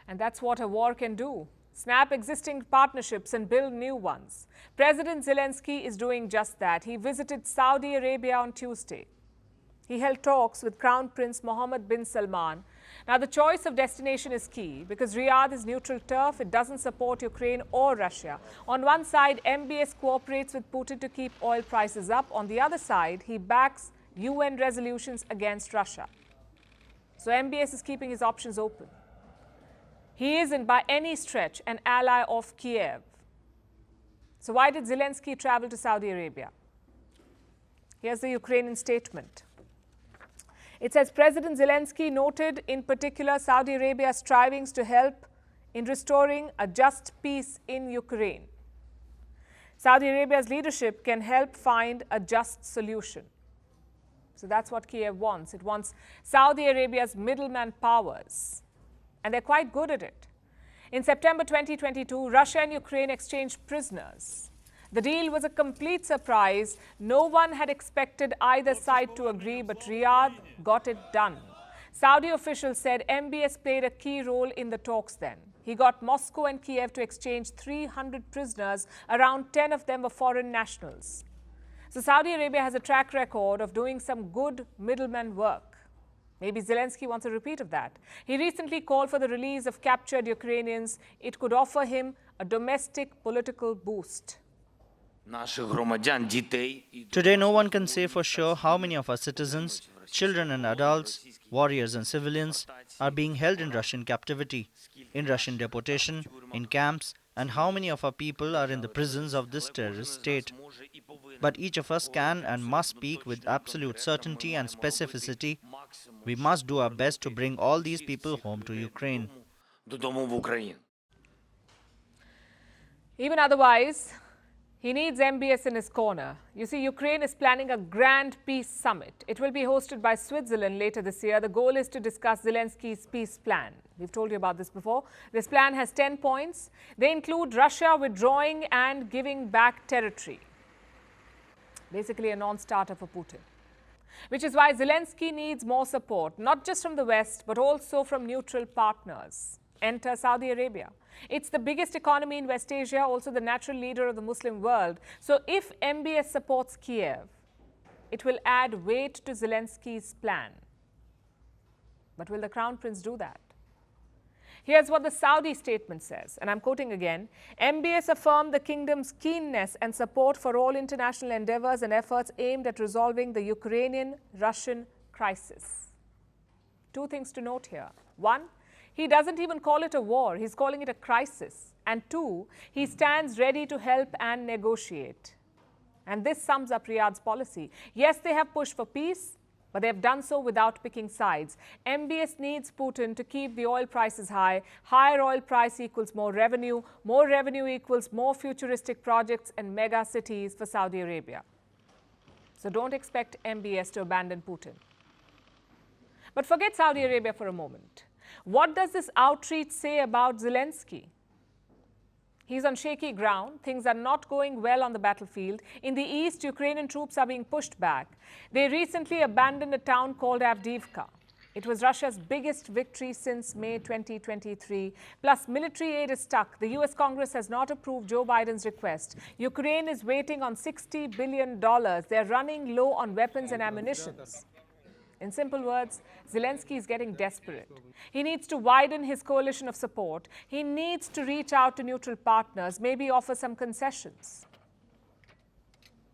And that's what a war can do. Snap existing partnerships and build new ones. President Zelensky is doing just that. He visited Saudi Arabia on Tuesday. He held talks with Crown Prince Mohammed bin Salman. Now, the choice of destination is key because Riyadh is neutral turf. It doesn't support Ukraine or Russia. On one side, MBS cooperates with Putin to keep oil prices up. On the other side, he backs UN resolutions against Russia. So MBS is keeping his options open. He isn't by any stretch an ally of Kiev. So why did Zelensky travel to Saudi Arabia? Here's the Ukrainian statement. It says President Zelensky noted in particular Saudi Arabia's strivings to help in restoring a just peace in Ukraine. Saudi Arabia's leadership can help find a just solution. So that's what Kiev wants. It wants Saudi Arabia's middleman powers. And they're quite good at it. In September 2022, Russia and Ukraine exchanged prisoners. The deal was a complete surprise. No one had expected either side to agree, but Riyadh got it done. Saudi officials said MBS played a key role in the talks then. He got Moscow and Kiev to exchange 300 prisoners. Around 10 of them were foreign nationals. So Saudi Arabia has a track record of doing some good middleman work. Maybe Zelensky wants a repeat of that. He recently called for the release of captured Ukrainians. It could offer him a domestic political boost. Today, no one can say for sure how many of our citizens, children and adults, warriors and civilians, are being held in Russian captivity, in Russian deportation, in camps, and how many of our people are in the prisons of this terrorist state. But each of us can and must speak with absolute certainty and specificity. We must do our best to bring all these people home to Ukraine. Even otherwise, he needs MBS in his corner. You see, Ukraine is planning a grand peace summit. It will be hosted by Switzerland later this year. The goal is to discuss Zelensky's peace plan. We've told you about this before. This plan has 10 points. They include Russia withdrawing and giving back territory. Basically a non-starter for Putin. Which is why Zelensky needs more support, not just from the West, but also from neutral partners. Enter Saudi Arabia. It's the biggest economy in West Asia, also the natural leader of the Muslim world. So if MBS supports Kiev, it will add weight to Zelensky's plan. But will the Crown Prince do that? Here's what the Saudi statement says, and I'm quoting again. MBS affirmed the kingdom's keenness and support for all international endeavors and efforts aimed at resolving the Ukrainian-Russian crisis. Two things to note here. One, he doesn't even call it a war. He's calling it a crisis. And two, he stands ready to help and negotiate. And this sums up Riyadh's policy. Yes, they have pushed for peace, but they have done so without picking sides. MBS needs Putin to keep the oil prices high. Higher oil price equals more revenue. More revenue equals more futuristic projects and mega cities for Saudi Arabia. So don't expect MBS to abandon Putin. But forget Saudi Arabia for a moment. What does this outreach say about Zelensky? He's on shaky ground. Things are not going well on the battlefield. In the east, Ukrainian troops are being pushed back. They recently abandoned a town called Avdiivka. It was Russia's biggest victory since May 2023. Plus, military aid is stuck. The US Congress has not approved Joe Biden's request. Ukraine is waiting on $60 billion. They're running low on weapons and ammunition. In simple words, Zelensky is getting desperate. He needs to widen his coalition of support. He needs to reach out to neutral partners, maybe offer some concessions.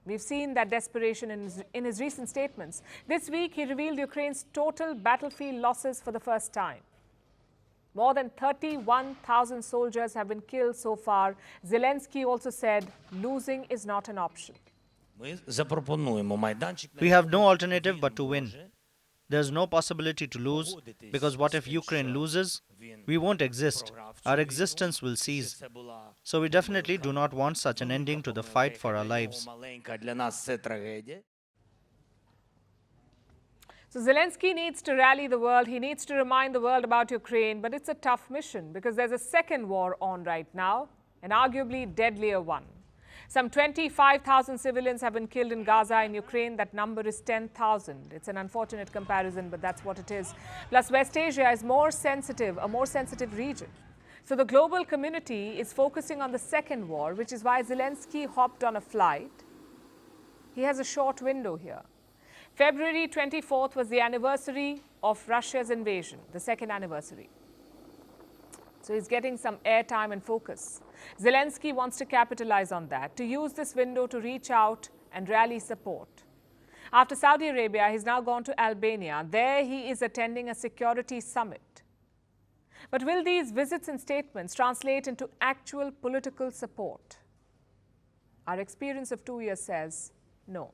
We've seen that desperation in his recent statements. This week, he revealed Ukraine's total battlefield losses for the first time. More than 31,000 soldiers have been killed so far. Zelensky also said losing is not an option. We have no alternative but to win. There's no possibility to lose, because what if Ukraine loses? We won't exist. Our existence will cease. So we definitely do not want such an ending to the fight for our lives. So Zelensky needs to rally the world. He needs to remind the world about Ukraine. But it's a tough mission because there's a second war on right now, an arguably deadlier one. Some 25,000 civilians have been killed in Gaza. In Ukraine, that number is 10,000. It's an unfortunate comparison, but that's what it is. Plus, West Asia is a more sensitive region. So the global community is focusing on the second war, which is why Zelensky hopped on a flight. He has a short window here. February 24th was the anniversary of Russia's invasion, the second anniversary. So he's getting some airtime and focus. Zelensky wants to capitalize on that, to use this window to reach out and rally support. After Saudi Arabia, he's now gone to Albania. There he is attending a security summit. But will these visits and statements translate into actual political support? Our experience of 2 years says no.